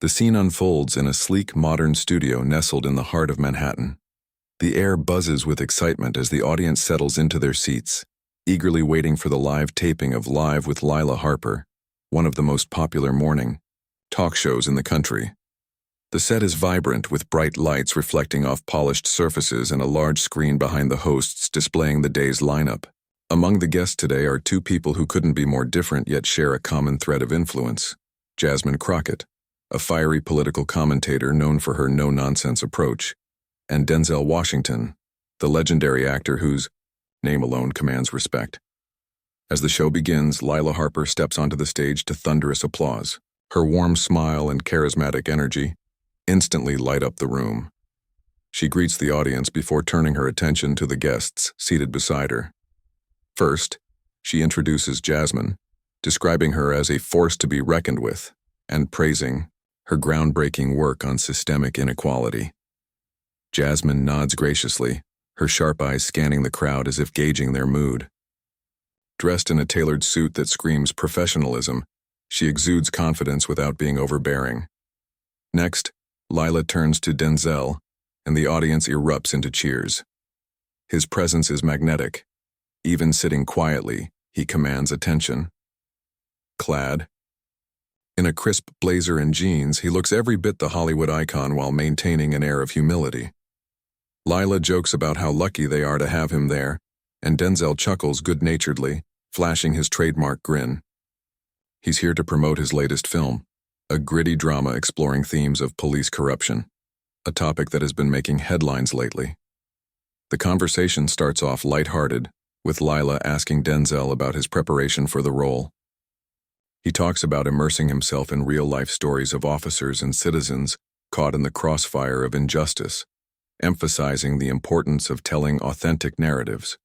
The scene unfolds in a sleek, modern studio nestled in the heart of Manhattan. The air buzzes with excitement as the audience settles into their seats, eagerly waiting for the live taping of Live with Lila Harper, one of the most popular morning talk shows in the country. The set is vibrant with bright lights reflecting off polished surfaces and a large screen behind the hosts displaying the day's lineup. Among the guests today are two people who couldn't be more different yet share a common thread of influence: Jasmine Crockett, a fiery political commentator known for her no-nonsense approach, and Denzel Washington, the legendary actor whose name alone commands respect. As the show begins, Lila Harper steps onto the stage to thunderous applause. Her warm smile and charismatic energy instantly light up the room. She greets the audience before turning her attention to the guests seated beside her. First, she introduces Jasmine, describing her as a force to be reckoned with, and praising her groundbreaking work on systemic inequality. Jasmine nods graciously, her sharp eyes scanning the crowd as if gauging their mood. Dressed in a tailored suit that screams professionalism, she exudes confidence without being overbearing. Next, Lila turns to Denzel, and the audience erupts into cheers. His presence is magnetic. Even sitting quietly, he commands attention. Clad in a crisp blazer and jeans, he looks every bit the Hollywood icon while maintaining an air of humility. Lila jokes about how lucky they are to have him there, and Denzel chuckles good-naturedly, flashing his trademark grin. He's here to promote his latest film, a gritty drama exploring themes of police corruption, a topic that has been making headlines lately. The conversation starts off lighthearted, with Lila asking Denzel about his preparation for the role. He talks about immersing himself in real-life stories of officers and citizens caught in the crossfire of injustice, emphasizing the importance of telling authentic narratives.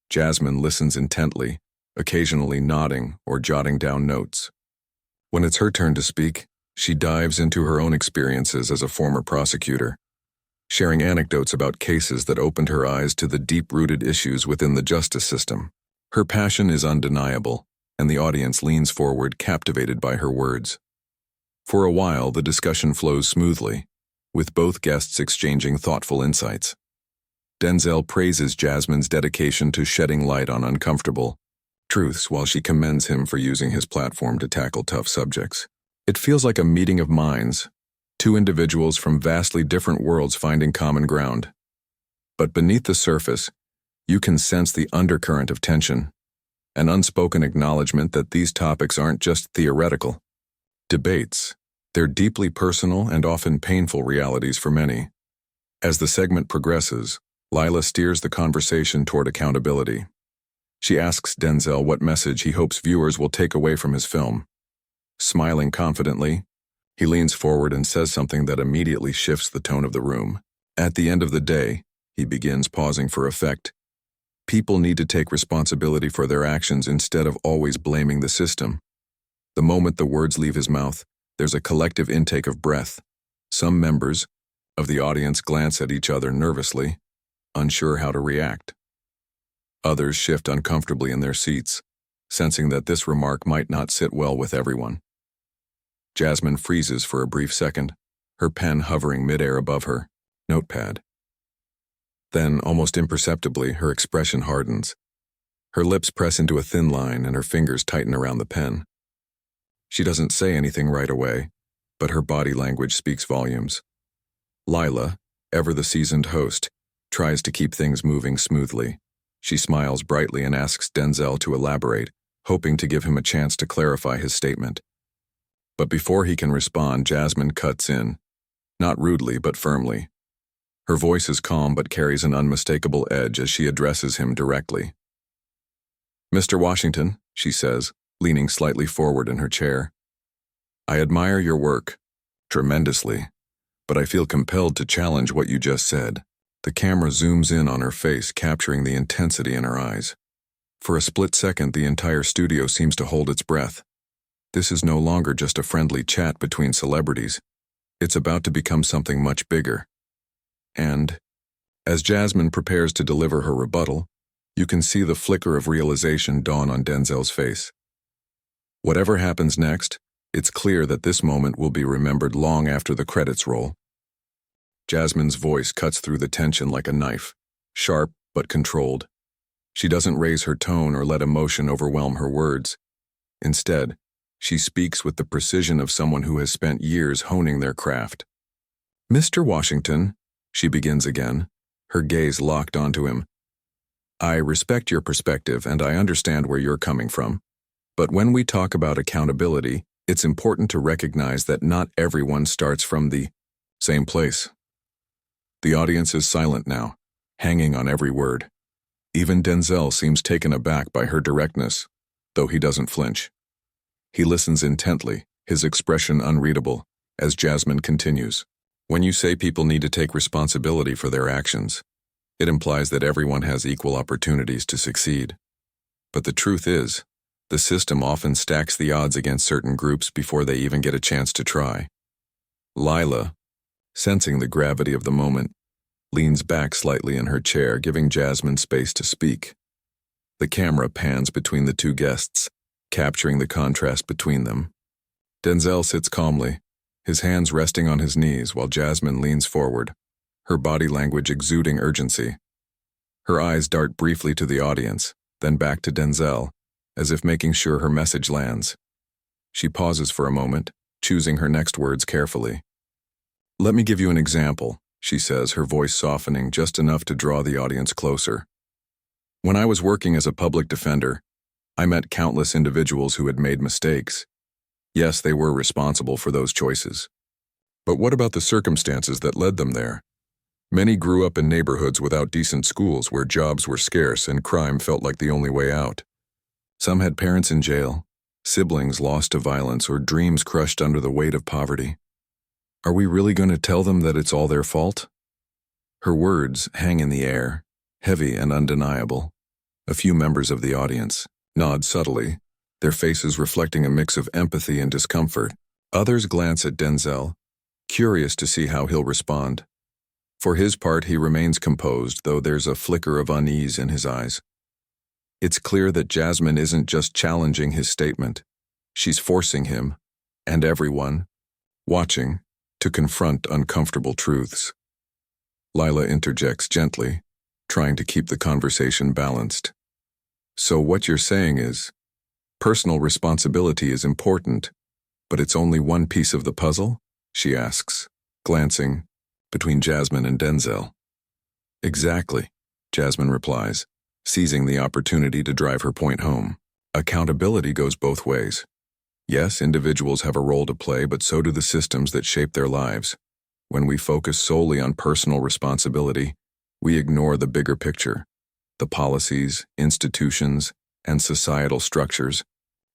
Jasmine listens intently, occasionally nodding or jotting down notes. When it's her turn to speak, she dives into her own experiences as a former prosecutor, sharing anecdotes about cases that opened her eyes to the deep-rooted issues within the justice system. Her passion is undeniable, and the audience leans forward, captivated by her words. For a while, the discussion flows smoothly, with both guests exchanging thoughtful insights. Denzel praises Jasmine's dedication to shedding light on uncomfortable truths while she commends him for using his platform to tackle tough subjects. It feels like a meeting of minds, two individuals from vastly different worlds finding common ground. But beneath the surface, you can sense the undercurrent of tension, an unspoken acknowledgement that these topics aren't just theoretical debates. They're deeply personal and often painful realities for many. As the segment progresses, Lila steers the conversation toward accountability. She asks Denzel what message he hopes viewers will take away from his film. Smiling confidently, he leans forward and says something that immediately shifts the tone of the room. At the end of the day, he begins, pausing for effect, people need to take responsibility for their actions instead of always blaming the system. The moment the words leave his mouth, there's a collective intake of breath. Some members of the audience glance at each other nervously, unsure how to react. Others shift uncomfortably in their seats, sensing that this remark might not sit well with everyone. Jasmine freezes for a brief second, her pen hovering midair above her notepad. Then, almost imperceptibly, her expression hardens. Her lips press into a thin line and her fingers tighten around the pen. She doesn't say anything right away, but her body language speaks volumes. Lila, ever the seasoned host, tries to keep things moving smoothly. She smiles brightly and asks Denzel to elaborate, hoping to give him a chance to clarify his statement. But before he can respond, Jasmine cuts in, not rudely but firmly. Her voice is calm but carries an unmistakable edge as she addresses him directly. "Mr. Washington," she says, leaning slightly forward in her chair, "I admire your work tremendously, but I feel compelled to challenge what you just said." The camera zooms in on her face, capturing the intensity in her eyes. For a split second, the entire studio seems to hold its breath. This is no longer just a friendly chat between celebrities. It's about to become something much bigger. And, as Jasmine prepares to deliver her rebuttal, you can see the flicker of realization dawn on Denzel's face. Whatever happens next, It's clear that this moment will be remembered long after the credits roll. Jasmine's voice cuts through the tension like a knife, sharp but controlled. She doesn't raise her tone or let emotion overwhelm her words. Instead, she speaks with the precision of someone who has spent years honing their craft. "Mr. Washington," she begins again, her gaze locked onto him. "I respect your perspective and I understand where you're coming from. But when we talk about accountability, it's important to recognize that not everyone starts from the same place." The audience is silent now, hanging on every word. Even Denzel seems taken aback by her directness, though he doesn't flinch. He listens intently, his expression unreadable, as Jasmine continues. "When you say people need to take responsibility for their actions, it implies that everyone has equal opportunities to succeed. But the truth is, the system often stacks the odds against certain groups before they even get a chance to try." Lila, sensing the gravity of the moment, leans back slightly in her chair, giving Jasmine space to speak. The camera pans between the two guests, capturing the contrast between them. Denzel sits calmly, his hands resting on his knees while Jasmine leans forward, her body language exuding urgency. Her eyes dart briefly to the audience, then back to Denzel, as if making sure her message lands. She pauses for a moment, choosing her next words carefully. "Let me give you an example," she says, her voice softening just enough to draw the audience closer. "When I was working as a public defender, I met countless individuals who had made mistakes. Yes, they were responsible for those choices. But what about the circumstances that led them there? Many grew up in neighborhoods without decent schools where jobs were scarce and crime felt like the only way out. Some had parents in jail, siblings lost to violence, or dreams crushed under the weight of poverty. Are we really going to tell them that it's all their fault?" Her words hang in the air, heavy and undeniable. A few members of the audience nod subtly, their faces reflecting a mix of empathy and discomfort. Others glance at Denzel, curious to see how he'll respond. For his part, he remains composed, though there's a flicker of unease in his eyes. It's clear that Jasmine isn't just challenging his statement. She's forcing him, and everyone, watching, to confront uncomfortable truths. Lila interjects gently, trying to keep the conversation balanced. "So what you're saying is, personal responsibility is important, but it's only one piece of the puzzle?" she asks, glancing between Jasmine and Denzel. "Exactly," Jasmine replies, seizing the opportunity to drive her point home. "Accountability goes both ways. Yes, individuals have a role to play, but so do the systems that shape their lives. When we focus solely on personal responsibility, we ignore the bigger picture, the policies, institutions, and societal structures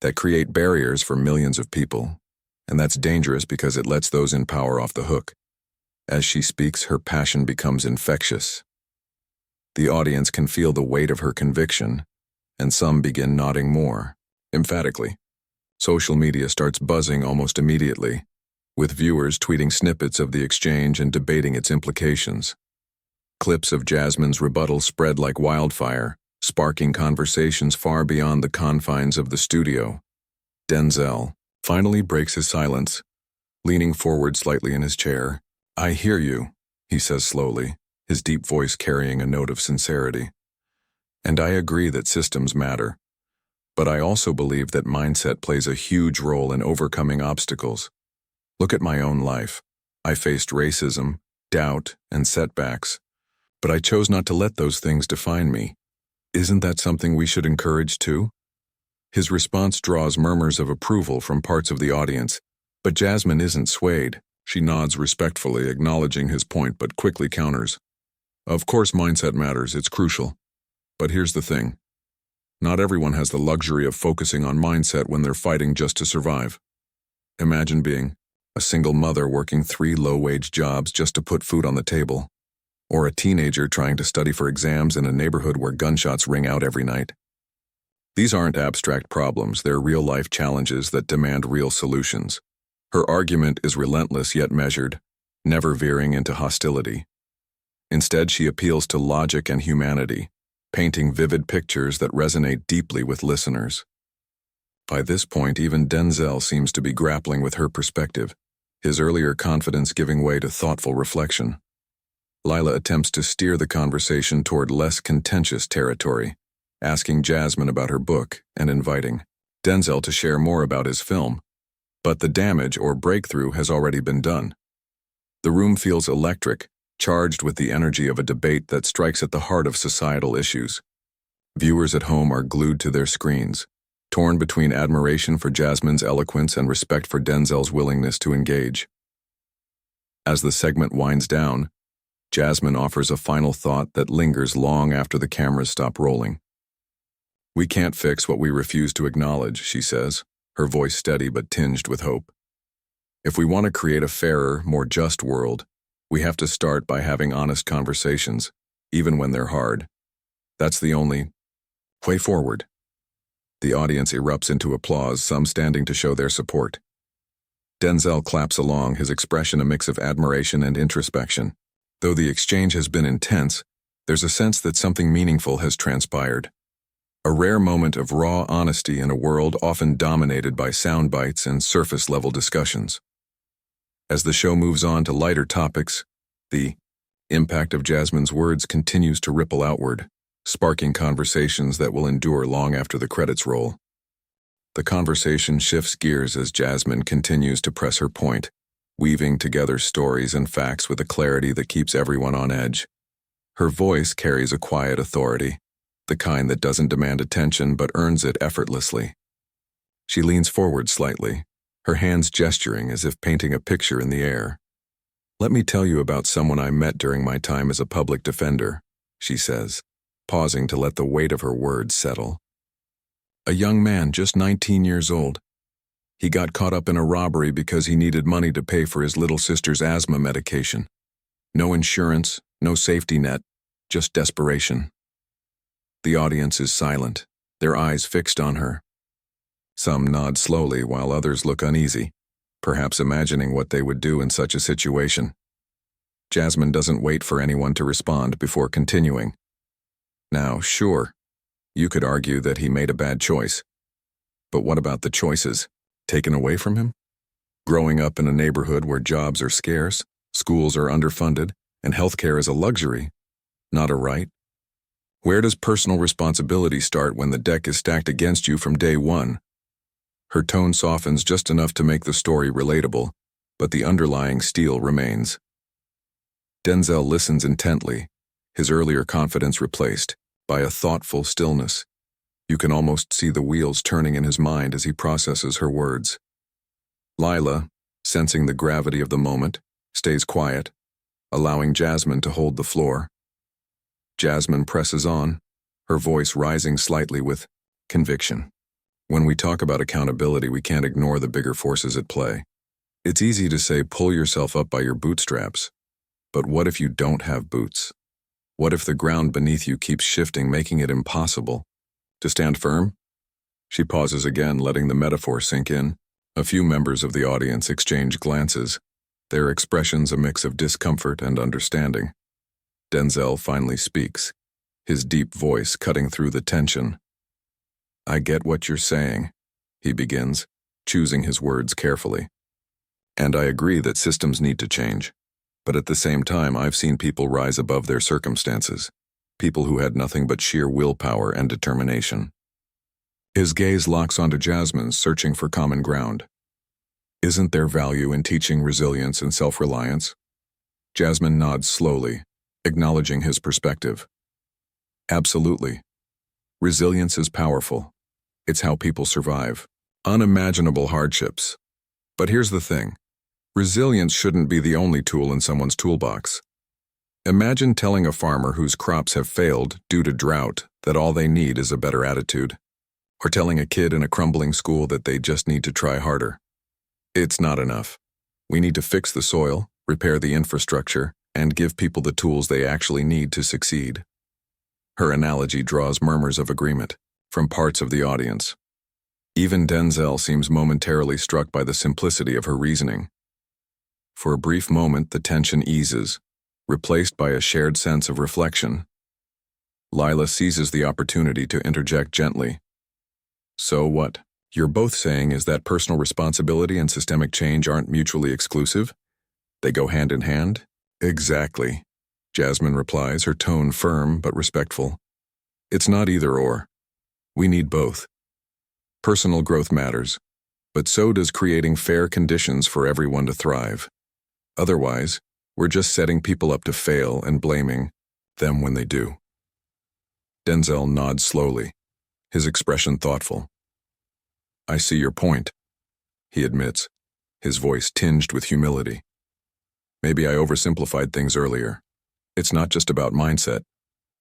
that create barriers for millions of people. And that's dangerous because it lets those in power off the hook." As she speaks, her passion becomes infectious. The audience can feel the weight of her conviction, and some begin nodding more, emphatically. Social media starts buzzing almost immediately, with viewers tweeting snippets of the exchange and debating its implications. Clips of Jasmine's rebuttal spread like wildfire, sparking conversations far beyond the confines of the studio. Denzel finally breaks his silence, leaning forward slightly in his chair. "I hear you," he says slowly, his deep voice carrying a note of sincerity. "And I agree that systems matter. But I also believe that mindset plays a huge role in overcoming obstacles. Look at my own life. I faced racism, doubt, and setbacks, but I chose not to let those things define me. Isn't that something we should encourage too?" His response draws murmurs of approval from parts of the audience, but Jasmine isn't swayed. She nods respectfully, acknowledging his point, but quickly counters. "Of course mindset matters, it's crucial. But here's the thing. Not everyone has the luxury of focusing on mindset when they're fighting just to survive. Imagine being a single mother working 3 low-wage jobs just to put food on the table, or a teenager trying to study for exams in a neighborhood where gunshots ring out every night. These aren't abstract problems, they're real-life challenges that demand real solutions." Her argument is relentless yet measured, never veering into hostility. Instead, she appeals to logic and humanity, painting vivid pictures that resonate deeply with listeners. By this point, even Denzel seems to be grappling with her perspective, his earlier confidence giving way to thoughtful reflection. Lila attempts to steer the conversation toward less contentious territory, asking Jasmine about her book and inviting Denzel to share more about his film. But the damage or breakthrough has already been done. The room feels electric, charged with the energy of a debate that strikes at the heart of societal issues. Viewers at home are glued to their screens, torn between admiration for Jasmine's eloquence and respect for Denzel's willingness to engage. As the segment winds down, Jasmine offers a final thought that lingers long after the cameras stop rolling. "We can't fix what we refuse to acknowledge," she says, her voice steady but tinged with hope. "If we want to create a fairer, more just world, we have to start by having honest conversations, even when they're hard. That's the only way forward." The audience erupts into applause, some standing to show their support. Denzel claps along, his expression a mix of admiration and introspection. Though the exchange has been intense, there's a sense that something meaningful has transpired. A rare moment of raw honesty in a world often dominated by sound bites and surface-level discussions. As the show moves on to lighter topics, the impact of Jasmine's words continues to ripple outward, sparking conversations that will endure long after the credits roll. The conversation shifts gears as Jasmine continues to press her point, weaving together stories and facts with a clarity that keeps everyone on edge. Her voice carries a quiet authority, the kind that doesn't demand attention but earns it effortlessly. She leans forward slightly, her hands gesturing as if painting a picture in the air. "Let me tell you about someone I met during my time as a public defender," she says, pausing to let the weight of her words settle. "A young man, just 19 years old. He got caught up in a robbery because he needed money to pay for his little sister's asthma medication. No insurance, no safety net, just desperation." The audience is silent, their eyes fixed on her. Some nod slowly while others look uneasy, perhaps imagining what they would do in such a situation. Jasmine doesn't wait for anyone to respond before continuing. "Now, sure, you could argue that he made a bad choice. But what about the choices taken away from him? Growing up in a neighborhood where jobs are scarce, schools are underfunded, and healthcare is a luxury, not a right? Where does personal responsibility start when the deck is stacked against you from day one?" Her tone softens just enough to make the story relatable, but the underlying steel remains. Denzel listens intently, his earlier confidence replaced by a thoughtful stillness. You can almost see the wheels turning in his mind as he processes her words. Lila, sensing the gravity of the moment, stays quiet, allowing Jasmine to hold the floor. Jasmine presses on, her voice rising slightly with conviction. "When we talk about accountability, we can't ignore the bigger forces at play. It's easy to say pull yourself up by your bootstraps. But what if you don't have boots? What if the ground beneath you keeps shifting, making it impossible to stand firm?" She pauses again, letting the metaphor sink in. A few members of the audience exchange glances, their expressions a mix of discomfort and understanding. Denzel finally speaks, his deep voice cutting through the tension. "I get what you're saying," he begins, choosing his words carefully. "And I agree that systems need to change. But at the same time, I've seen people rise above their circumstances, people who had nothing but sheer willpower and determination." His gaze locks onto Jasmine's, searching for common ground. "Isn't there value in teaching resilience and self-reliance?" Jasmine nods slowly, acknowledging his perspective. "Absolutely. Resilience is powerful. It's how people survive unimaginable hardships. But here's the thing. Resilience shouldn't be the only tool in someone's toolbox. Imagine telling a farmer whose crops have failed due to drought that all they need is a better attitude, or telling a kid in a crumbling school that they just need to try harder. It's not enough. We need to fix the soil, repair the infrastructure, and give people the tools they actually need to succeed." Her analogy draws murmurs of agreement from parts of the audience. Even Denzel seems momentarily struck by the simplicity of her reasoning. For a brief moment, the tension eases, replaced by a shared sense of reflection. Lila seizes the opportunity to interject gently. "So what? You're both saying is that personal responsibility and systemic change aren't mutually exclusive? They go hand in hand? Exactly, Jasmine replies, her tone firm but respectful. It's not either or. We need both. Personal growth matters, but so does creating fair conditions for everyone to thrive. Otherwise, we're just setting people up to fail and blaming them when they do. Denzel nods slowly, his expression thoughtful. I see your point, he admits, his voice tinged with humility. Maybe I oversimplified things earlier. It's not just about mindset.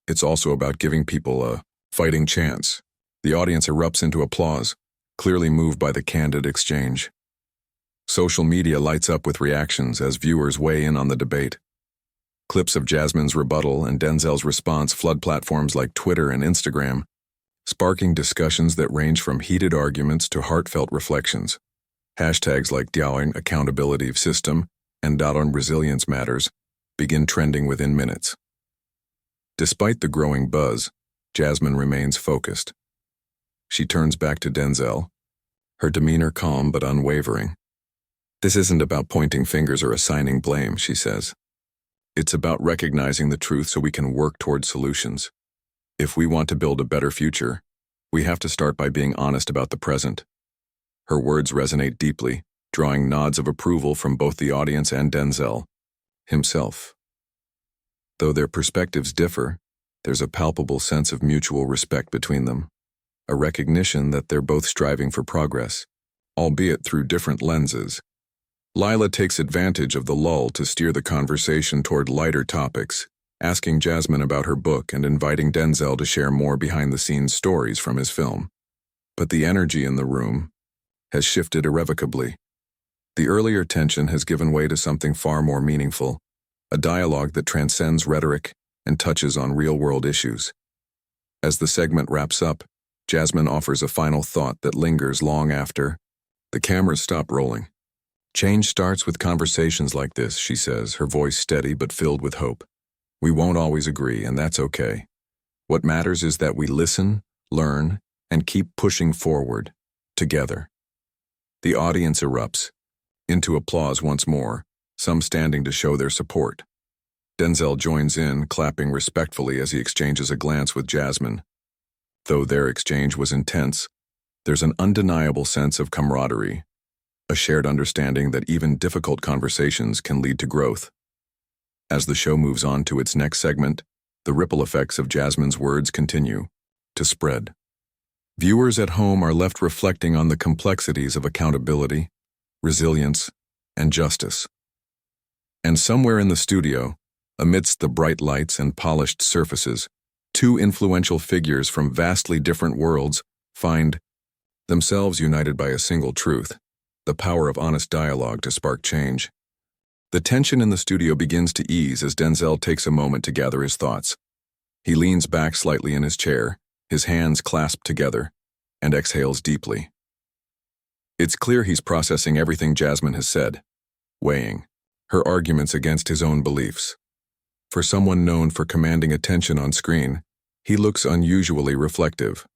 It's also about giving people a fighting chance. The audience erupts into applause, clearly moved by the candid exchange. Social media lights up with reactions as viewers weigh in on the debate. Clips of Jasmine's rebuttal and Denzel's response flood platforms like Twitter and Instagram, sparking discussions that range from heated arguments to heartfelt reflections. Hashtags like Dialing Accountability System and Dialing Resilience Matters begin trending within minutes. Despite the growing buzz, Jasmine remains focused. She turns back to Denzel, her demeanor calm but unwavering. This isn't about pointing fingers or assigning blame, she says. It's about recognizing the truth so we can work toward solutions. If we want to build a better future, we have to start by being honest about the present. Her words resonate deeply, drawing nods of approval from both the audience and Denzel himself. Though their perspectives differ, there's a palpable sense of mutual respect between them, a recognition that they're both striving for progress, albeit through different lenses. Lila takes advantage of the lull to steer the conversation toward lighter topics, asking Jasmine about her book and inviting Denzel to share more behind-the-scenes stories from his film. But the energy in the room has shifted irrevocably. The earlier tension has given way to something far more meaningful, a dialogue that transcends rhetoric and touches on real-world issues. As the segment wraps up, Jasmine offers a final thought that lingers long after the cameras stop rolling. Change starts with conversations like this, she says, her voice steady but filled with hope. We won't always agree, and that's okay. What matters is that we listen, learn, and keep pushing forward, together. The audience erupts into applause once more, some standing to show their support. Denzel joins in, clapping respectfully as he exchanges a glance with Jasmine. Though their exchange was intense, there's an undeniable sense of camaraderie, a shared understanding that even difficult conversations can lead to growth. As the show moves on to its next segment, the ripple effects of Jasmine's words continue to spread. Viewers at home are left reflecting on the complexities of accountability, resilience, and justice. And somewhere in the studio, amidst the bright lights and polished surfaces, two influential figures from vastly different worlds find themselves united by a single truth: the power of honest dialogue to spark change. The tension in the studio begins to ease as Denzel takes a moment to gather his thoughts. He leans back slightly in his chair, his hands clasped together, and exhales deeply. It's clear he's processing everything Jasmine has said, weighing her arguments against his own beliefs. For someone known for commanding attention on screen, he looks unusually reflective,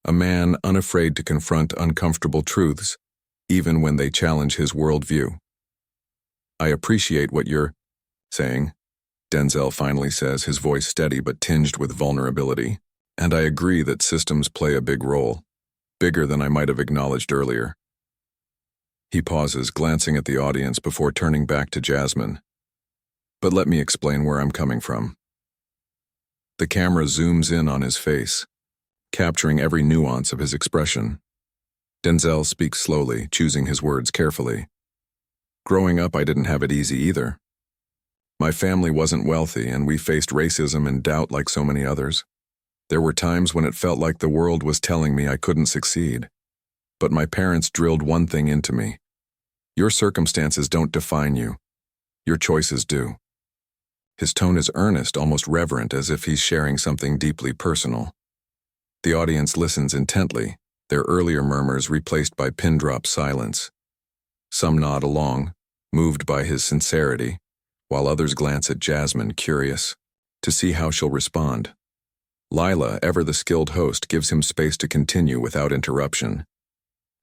a man unafraid to confront uncomfortable truths, even when they challenge his worldview. I appreciate what you're saying, Denzel finally says, his voice steady but tinged with vulnerability. And I agree that systems play a big role, bigger than I might have acknowledged earlier. He pauses, glancing at the audience before turning back to Jasmine. But let me explain where I'm coming from. The camera zooms in on his face, capturing every nuance of his expression. Denzel speaks slowly, choosing his words carefully. Growing up, I didn't have it easy either. My family wasn't wealthy, and we faced racism and doubt like so many others. There were times when it felt like the world was telling me I couldn't succeed. But my parents drilled one thing into me: your circumstances don't define you. Your choices do. His tone is earnest, almost reverent, as if he's sharing something deeply personal. The audience listens intently, their earlier murmurs replaced by pin-drop silence. Some nod along, moved by his sincerity, while others glance at Jasmine, curious to see how she'll respond. Lila, ever the skilled host, gives him space to continue without interruption.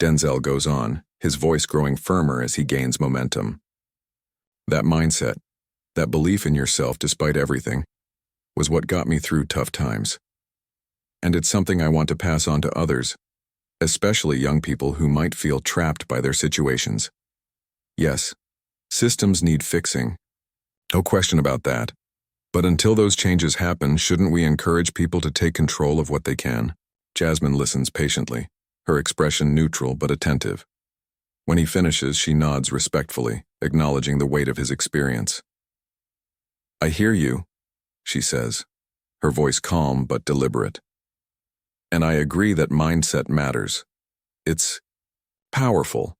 Denzel goes on, his voice growing firmer as he gains momentum. That mindset, that belief in yourself despite everything, was what got me through tough times. And it's something I want to pass on to others, especially young people who might feel trapped by their situations. Yes, systems need fixing. No question about that. But until those changes happen, shouldn't we encourage people to take control of what they can? Jasmine listens patiently, her expression neutral but attentive. When he finishes, she nods respectfully, acknowledging the weight of his experience. I hear you, she says, her voice calm but deliberate. And I agree that mindset matters. It's powerful.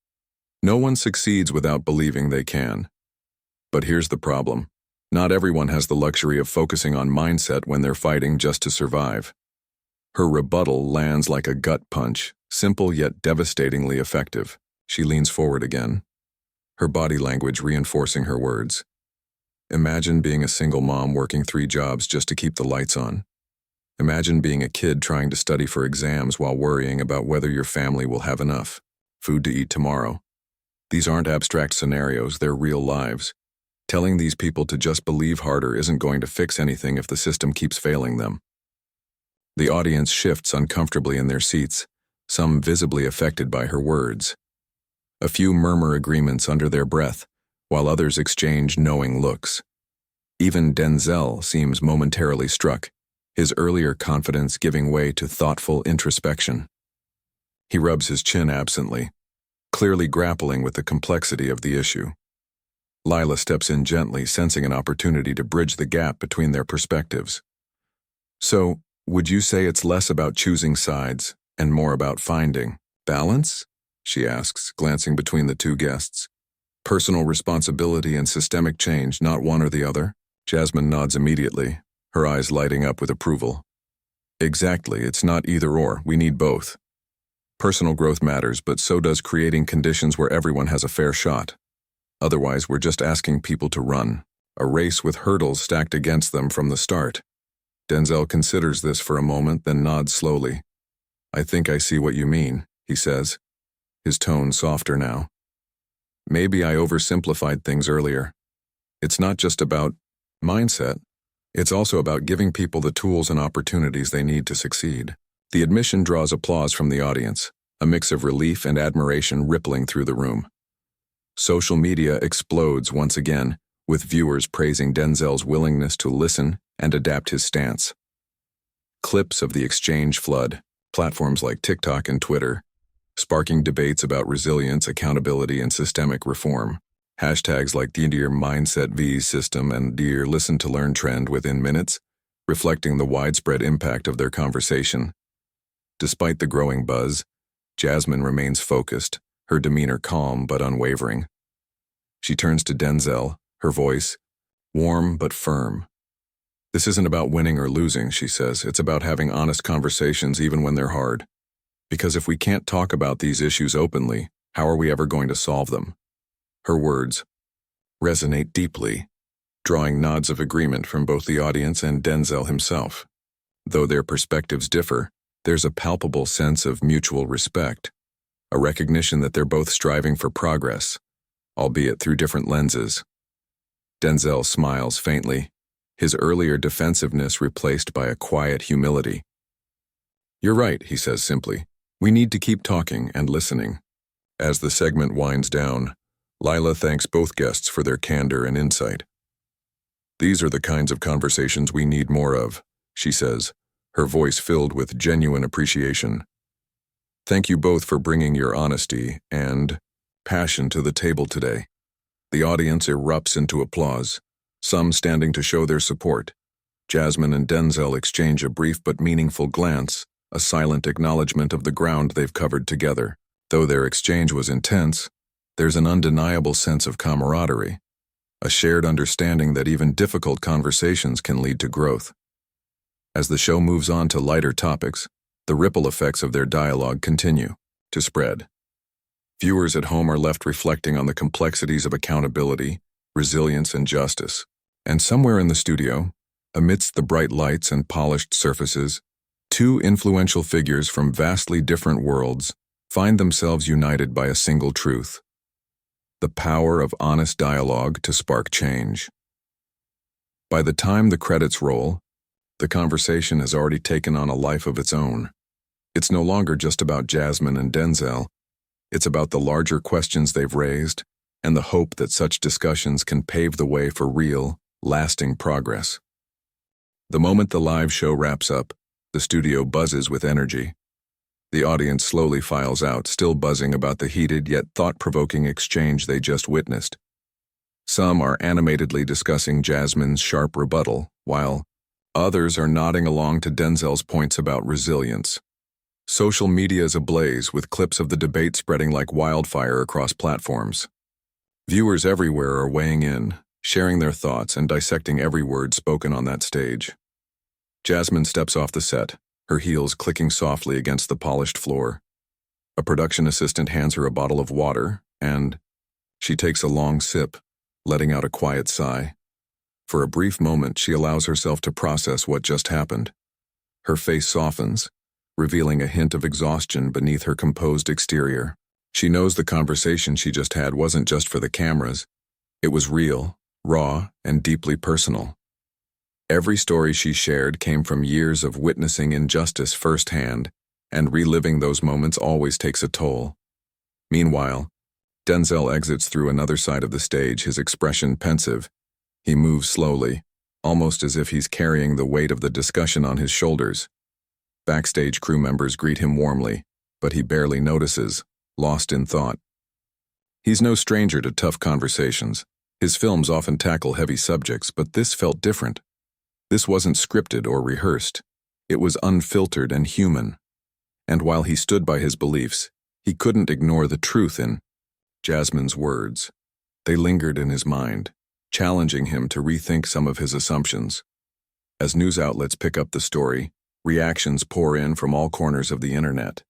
No one succeeds without believing they can. But here's the problem. Not everyone has the luxury of focusing on mindset when they're fighting just to survive. Her rebuttal lands like a gut punch, simple yet devastatingly effective. She leans forward again, her body language reinforcing her words. Imagine being a single mom working 3 jobs just to keep the lights on. Imagine being a kid trying to study for exams while worrying about whether your family will have enough food to eat tomorrow. These aren't abstract scenarios, they're real lives. Telling these people to just believe harder isn't going to fix anything if the system keeps failing them. The audience shifts uncomfortably in their seats, some visibly affected by her words. A few murmur agreements under their breath, while others exchange knowing looks. Even Denzel seems momentarily struck, his earlier confidence giving way to thoughtful introspection. He rubs his chin absently, clearly grappling with the complexity of the issue. Lila steps in gently, sensing an opportunity to bridge the gap between their perspectives. So, would you say it's less about choosing sides and more about finding balance? She asks, glancing between the two guests. Personal responsibility and systemic change, not one or the other? Jasmine nods immediately, her eyes lighting up with approval. Exactly, it's not either or, we need both. Personal growth matters, but so does creating conditions where everyone has a fair shot. Otherwise, we're just asking people to run, a race with hurdles stacked against them from the start. Denzel considers this for a moment, then nods slowly. I think I see what you mean, he says, his tone softer now. Maybe I oversimplified things earlier. It's not just about mindset, it's also about giving people the tools and opportunities they need to succeed. The admission draws applause from the audience, a mix of relief and admiration rippling through the room. Social media explodes once again, with viewers praising Denzel's willingness to listen and adapt his stance. Clips of the exchange flood, platforms like TikTok and Twitter, sparking debates about resilience, accountability, and systemic reform. Hashtags like Dear Mindset V's system and Dear Listen to Learn trend within minutes, reflecting the widespread impact of their conversation. Despite the growing buzz, Jasmine remains focused, her demeanor calm but unwavering. She turns to Denzel, her voice warm but firm. This isn't about winning or losing, she says. It's about having honest conversations even when they're hard. Because if we can't talk about these issues openly, how are we ever going to solve them? Her words resonate deeply, drawing nods of agreement from both the audience and Denzel himself. Though their perspectives differ, there's a palpable sense of mutual respect, a recognition that they're both striving for progress, albeit through different lenses. Denzel smiles faintly, his earlier defensiveness replaced by a quiet humility. You're right, he says simply. We need to keep talking and listening. As the segment winds down, Lila thanks both guests for their candor and insight. These are the kinds of conversations we need more of, she says, her voice filled with genuine appreciation. Thank you both for bringing your honesty and passion to the table today. The audience erupts into applause, some standing to show their support. Jasmine and Denzel exchange a brief but meaningful glance, a silent acknowledgement of the ground they've covered together. Though their exchange was intense, there's an undeniable sense of camaraderie, a shared understanding that even difficult conversations can lead to growth. As the show moves on to lighter topics, the ripple effects of their dialogue continue to spread. Viewers at home are left reflecting on the complexities of accountability, resilience, and justice. And somewhere in the studio, amidst the bright lights and polished surfaces, two influential figures from vastly different worlds find themselves united by a single truth: the power of honest dialogue to spark change. By the time the credits roll, the conversation has already taken on a life of its own. It's no longer just about Jasmine and Denzel. It's about the larger questions they've raised and the hope that such discussions can pave the way for real, lasting progress. The moment the live show wraps up, the studio buzzes with energy. The audience slowly files out, still buzzing about the heated yet thought-provoking exchange they just witnessed. Some are animatedly discussing Jasmine's sharp rebuttal, while others are nodding along to Denzel's points about resilience. Social media is ablaze with clips of the debate spreading like wildfire across platforms. Viewers everywhere are weighing in, sharing their thoughts and dissecting every word spoken on that stage. Jasmine steps off the set, her heels clicking softly against the polished floor. A production assistant hands her a bottle of water, and she takes a long sip, letting out a quiet sigh. For a brief moment, she allows herself to process what just happened. Her face softens, revealing a hint of exhaustion beneath her composed exterior. She knows the conversation she just had wasn't just for the cameras. It was real, raw, and deeply personal. Every story she shared came from years of witnessing injustice firsthand, and reliving those moments always takes a toll. Meanwhile, Denzel exits through another side of the stage, his expression pensive. He moves slowly, almost as if he's carrying the weight of the discussion on his shoulders. Backstage crew members greet him warmly, but he barely notices, lost in thought. He's no stranger to tough conversations. His films often tackle heavy subjects, but this felt different. This wasn't scripted or rehearsed. It was unfiltered and human. And while he stood by his beliefs, he couldn't ignore the truth in Jasmine's words. They lingered in his mind, challenging him to rethink some of his assumptions. As news outlets pick up the story, reactions pour in from all corners of the internet.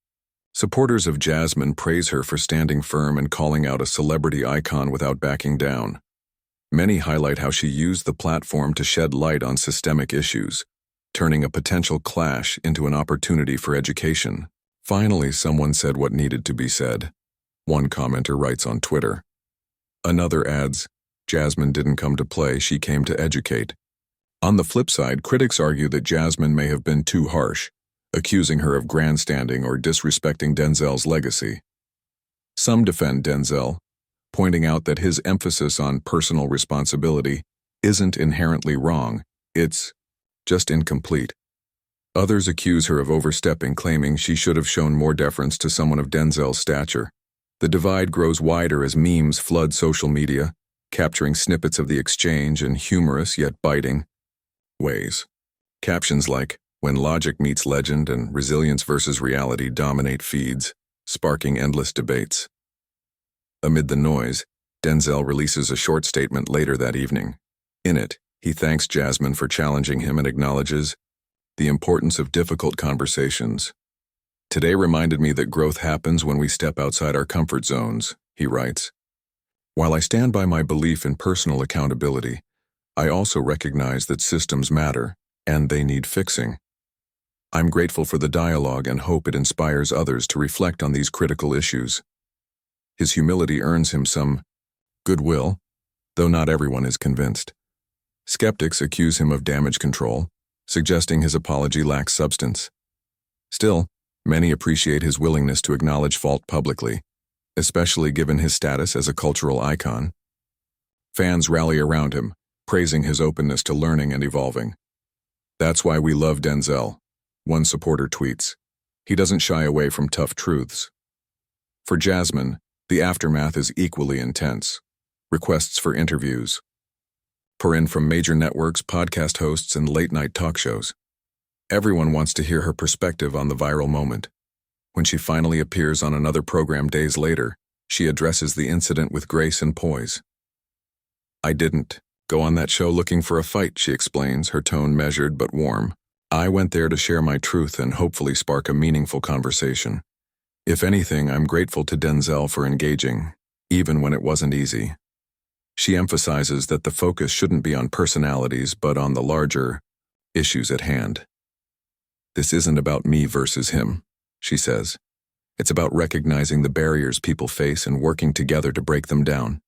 Supporters of Jasmine praise her for standing firm and calling out a celebrity icon without backing down. Many highlight how she used the platform to shed light on systemic issues, turning a potential clash into an opportunity for education. Finally, someone said what needed to be said. One commenter writes on Twitter. Another adds, Jasmine didn't come to play, she came to educate. On the flip side, critics argue that Jasmine may have been too harsh, accusing her of grandstanding or disrespecting Denzel's legacy. Some defend Denzel, pointing out that his emphasis on personal responsibility isn't inherently wrong, it's just incomplete. Others accuse her of overstepping, claiming she should have shown more deference to someone of Denzel's stature. The divide grows wider as memes flood social media, capturing snippets of the exchange in humorous yet biting ways. Captions like, "When logic meets legend" and "Resilience versus reality" dominate feeds, sparking endless debates. Amid the noise, Denzel releases a short statement later that evening. In it, he thanks Jasmine for challenging him and acknowledges the importance of difficult conversations. Today reminded me that growth happens when we step outside our comfort zones, he writes. While I stand by my belief in personal accountability, I also recognize that systems matter, and they need fixing. I'm grateful for the dialogue and hope it inspires others to reflect on these critical issues. His humility earns him some goodwill, though not everyone is convinced. Skeptics accuse him of damage control, suggesting his apology lacks substance. Still, many appreciate his willingness to acknowledge fault publicly, especially given his status as a cultural icon. Fans rally around him, praising his openness to learning and evolving. That's why we love Denzel, one supporter tweets. He doesn't shy away from tough truths. For Jasmine, the aftermath is equally intense. Requests for interviews pour in from major networks, podcast hosts, and late-night talk shows. Everyone wants to hear her perspective on the viral moment. When she finally appears on another program days later, she addresses the incident with grace and poise. I didn't go on that show looking for a fight, she explains, her tone measured but warm. I went there to share my truth and hopefully spark a meaningful conversation. If anything, I'm grateful to Denzel for engaging, even when it wasn't easy. She emphasizes that the focus shouldn't be on personalities, but on the larger issues at hand. This isn't about me versus him, she says. It's about recognizing the barriers people face and working together to break them down.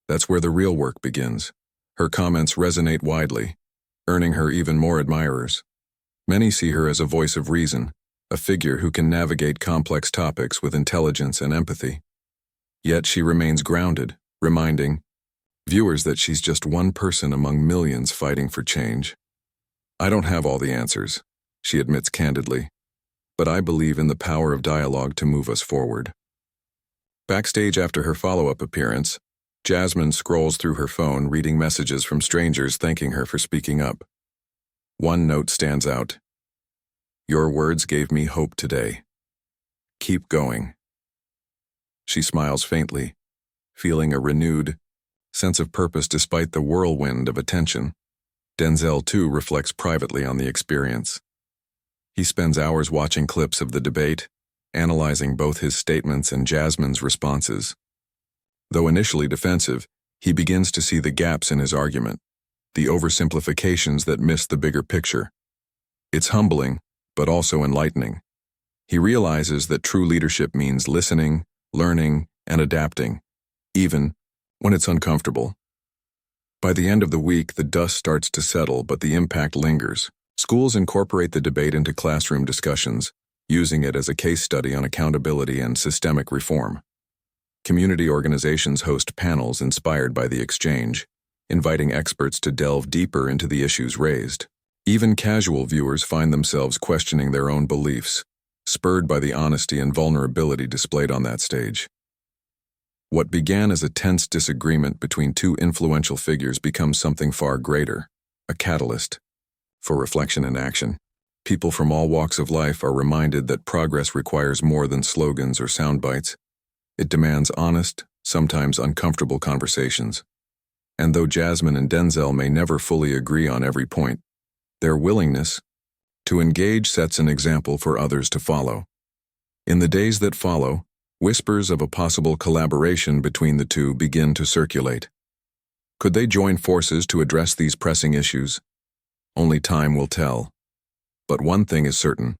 That's where the real work begins. Her comments resonate widely, earning her even more admirers. Many see her as a voice of reason, a figure who can navigate complex topics with intelligence and empathy. Yet she remains grounded, reminding viewers that she's just one person among millions fighting for change. I don't have all the answers, she admits candidly, but I believe in the power of dialogue to move us forward. Backstage after her follow-up appearance, Jasmine scrolls through her phone reading messages from strangers thanking her for speaking up. One note stands out. "Your words gave me hope today. Keep going." She smiles faintly, feeling a renewed sense of purpose despite the whirlwind of attention. Denzel, too, reflects privately on the experience. He spends hours watching clips of the debate, analyzing both his statements and Jasmine's responses. Though initially defensive, he begins to see the gaps in his argument, the oversimplifications that miss the bigger picture. It's humbling, but also enlightening. He realizes that true leadership means listening, learning, and adapting, even when it's uncomfortable. By the end of the week, the dust starts to settle, but the impact lingers. Schools incorporate the debate into classroom discussions, using it as a case study on accountability and systemic reform. Community organizations host panels inspired by the exchange, inviting experts to delve deeper into the issues raised. Even casual viewers find themselves questioning their own beliefs, spurred by the honesty and vulnerability displayed on that stage. What began as a tense disagreement between two influential figures becomes something far greater, a catalyst for reflection and action. People from all walks of life are reminded that progress requires more than slogans or sound bites. It demands honest, sometimes uncomfortable conversations. And though Jasmine and Denzel may never fully agree on every point, their willingness to engage sets an example for others to follow. In the days that follow, whispers of a possible collaboration between the two begin to circulate. Could they join forces to address these pressing issues? Only time will tell. But one thing is certain: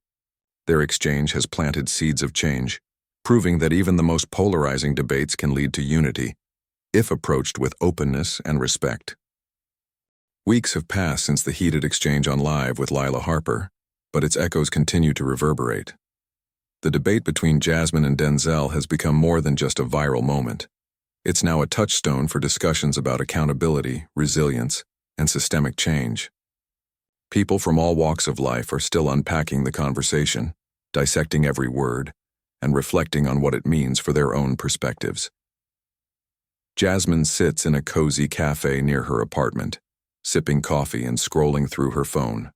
their exchange has planted seeds of change, proving that even the most polarizing debates can lead to unity, if approached with openness and respect. Weeks have passed since the heated exchange on Live with Lila Harper, but its echoes continue to reverberate. The debate between Jasmine and Denzel has become more than just a viral moment. It's now a touchstone for discussions about accountability, resilience, and systemic change. People from all walks of life are still unpacking the conversation, dissecting every word, and reflecting on what it means for their own perspectives. Jasmine sits in a cozy cafe near her apartment, sipping coffee and scrolling through her phone.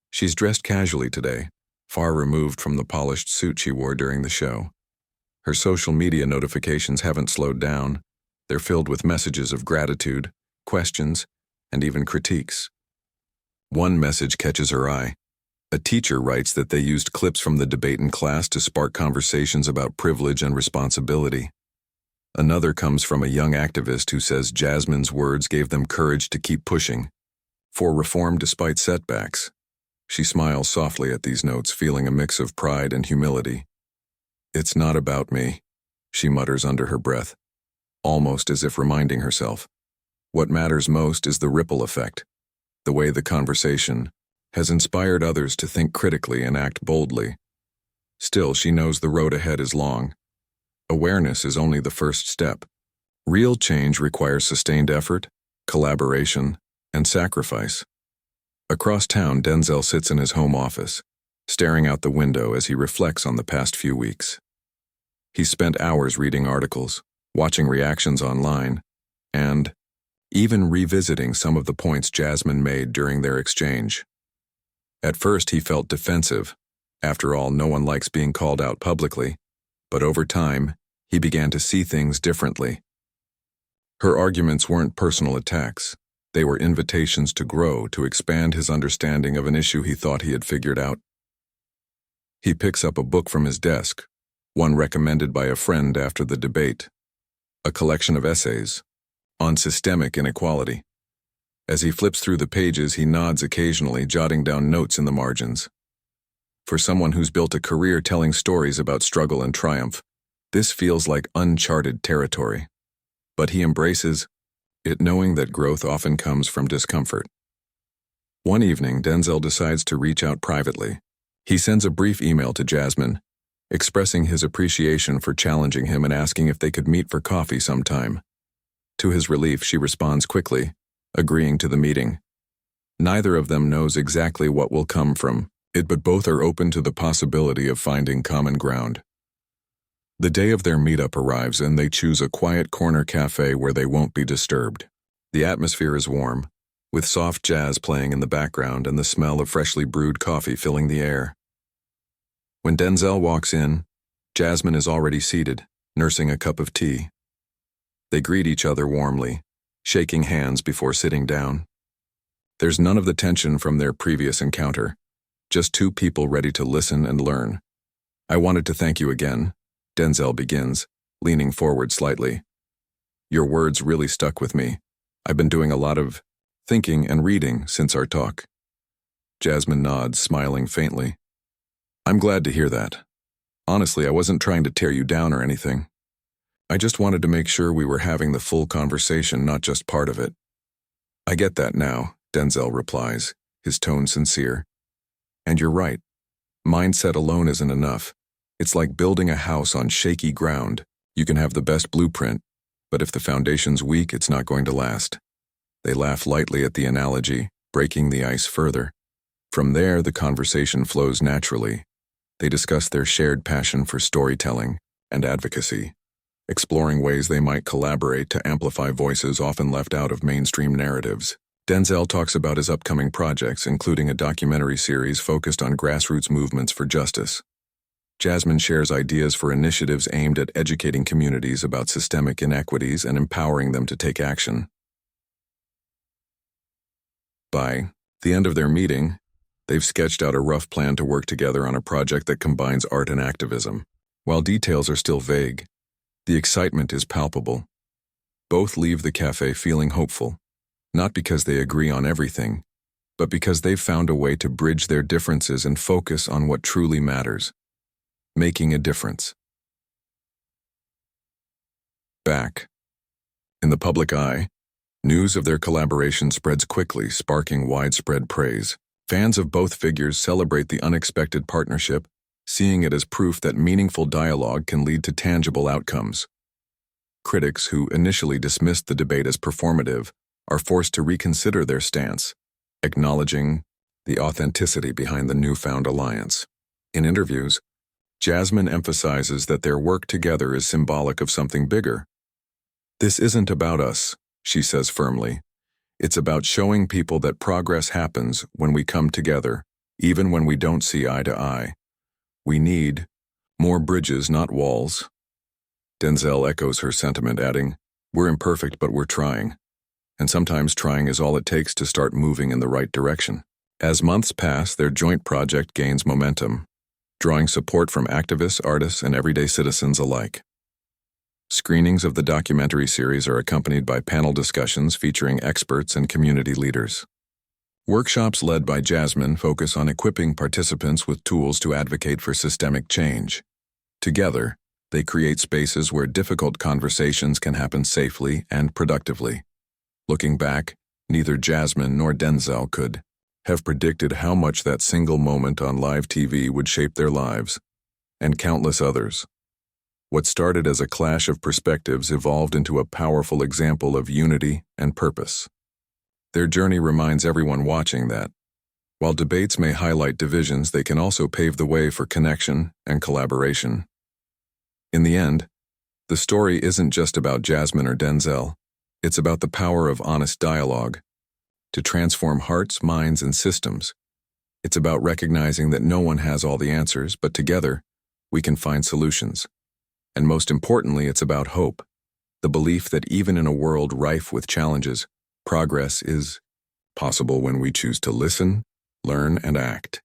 She's dressed casually today, far removed from the polished suit she wore during the show. Her social media notifications haven't slowed down. They're filled with messages of gratitude, questions, and even critiques. One message catches her eye. A teacher writes that they used clips from the debate in class to spark conversations about privilege and responsibility. Another comes from a young activist who says Jasmine's words gave them courage to keep pushing for reform despite setbacks. She smiles softly at these notes, feeling a mix of pride and humility. "It's not about me," she mutters under her breath, almost as if reminding herself. What matters most is the ripple effect, the way the conversation has inspired others to think critically and act boldly. Still, she knows the road ahead is long. Awareness is only the first step. Real change requires sustained effort, collaboration, and sacrifice. Across town, Denzel sits in his home office, staring out the window as he reflects on the past few weeks. He's spent hours reading articles, watching reactions online, and even revisiting some of the points Jasmine made during their exchange. At first, he felt defensive. After all, no one likes being called out publicly. But over time, he began to see things differently. Her arguments weren't personal attacks. They were invitations to grow, to expand his understanding of an issue he thought he had figured out. He picks up a book from his desk, one recommended by a friend after the debate, a collection of essays on systemic inequality. As he flips through the pages, he nods occasionally, jotting down notes in the margins. For someone who's built a career telling stories about struggle and triumph, this feels like uncharted territory. But he embraces it, knowing that growth often comes from discomfort. One evening, Denzel decides to reach out privately. He sends a brief email to Jasmine, expressing his appreciation for challenging him and asking if they could meet for coffee sometime. To his relief, she responds quickly, agreeing to the meeting. Neither of them knows exactly what will come from it, but both are open to the possibility of finding common ground. The day of their meetup arrives and they choose a quiet corner cafe where they won't be disturbed. The atmosphere is warm, with soft jazz playing in the background and the smell of freshly brewed coffee filling the air. When Denzel walks in, Jasmine is already seated, nursing a cup of tea. They greet each other warmly, shaking hands before sitting down. There's none of the tension from their previous encounter, just two people ready to listen and learn. "I wanted to thank you again," Denzel begins, leaning forward slightly. "Your words really stuck with me. I've been doing a lot of thinking and reading since our talk." Jasmine nods, smiling faintly. "I'm glad to hear that. Honestly, I wasn't trying to tear you down or anything. I just wanted to make sure we were having the full conversation, not just part of it." "I get that now," Denzel replies, his tone sincere. "And you're right. Mindset alone isn't enough. It's like building a house on shaky ground. You can have the best blueprint, but if the foundation's weak, it's not going to last." They laugh lightly at the analogy, breaking the ice further. From there, the conversation flows naturally. They discuss their shared passion for storytelling and advocacy, exploring ways they might collaborate to amplify voices often left out of mainstream narratives. Denzel talks about his upcoming projects, including a documentary series focused on grassroots movements for justice. Jasmine shares ideas for initiatives aimed at educating communities about systemic inequities and empowering them to take action. By the end of their meeting, they've sketched out a rough plan to work together on a project that combines art and activism. While details are still vague, the excitement is palpable. Both leave the cafe feeling hopeful, not because they agree on everything, but because they've found a way to bridge their differences and focus on what truly matters: making a difference. Back in the public eye, news of their collaboration spreads quickly, sparking widespread praise. Fans of both figures celebrate the unexpected partnership, seeing it as proof that meaningful dialogue can lead to tangible outcomes. Critics, who initially dismissed the debate as performative, are forced to reconsider their stance, acknowledging the authenticity behind the newfound alliance. In interviews, Jasmine emphasizes that their work together is symbolic of something bigger. "This isn't about us," she says firmly. "It's about showing people that progress happens when we come together, even when we don't see eye to eye. We need more bridges, not walls." Denzel echoes her sentiment, adding, "We're imperfect, but we're trying. And sometimes trying is all it takes to start moving in the right direction." As months pass, their joint project gains momentum, drawing support from activists, artists, and everyday citizens alike. Screenings of the documentary series are accompanied by panel discussions featuring experts and community leaders. Workshops led by Jasmine focus on equipping participants with tools to advocate for systemic change. Together, they create spaces where difficult conversations can happen safely and productively. Looking back, neither Jasmine nor Denzel could have predicted how much that single moment on live TV would shape their lives, and countless others. What started as a clash of perspectives evolved into a powerful example of unity and purpose. Their journey reminds everyone watching that, while debates may highlight divisions, they can also pave the way for connection and collaboration. In the end, the story isn't just about Jasmine or Denzel. It's about the power of honest dialogue to transform hearts, minds, and systems. It's about recognizing that no one has all the answers, but together, we can find solutions. And most importantly, it's about hope, the belief that even in a world rife with challenges, progress is possible when we choose to listen, learn, and act.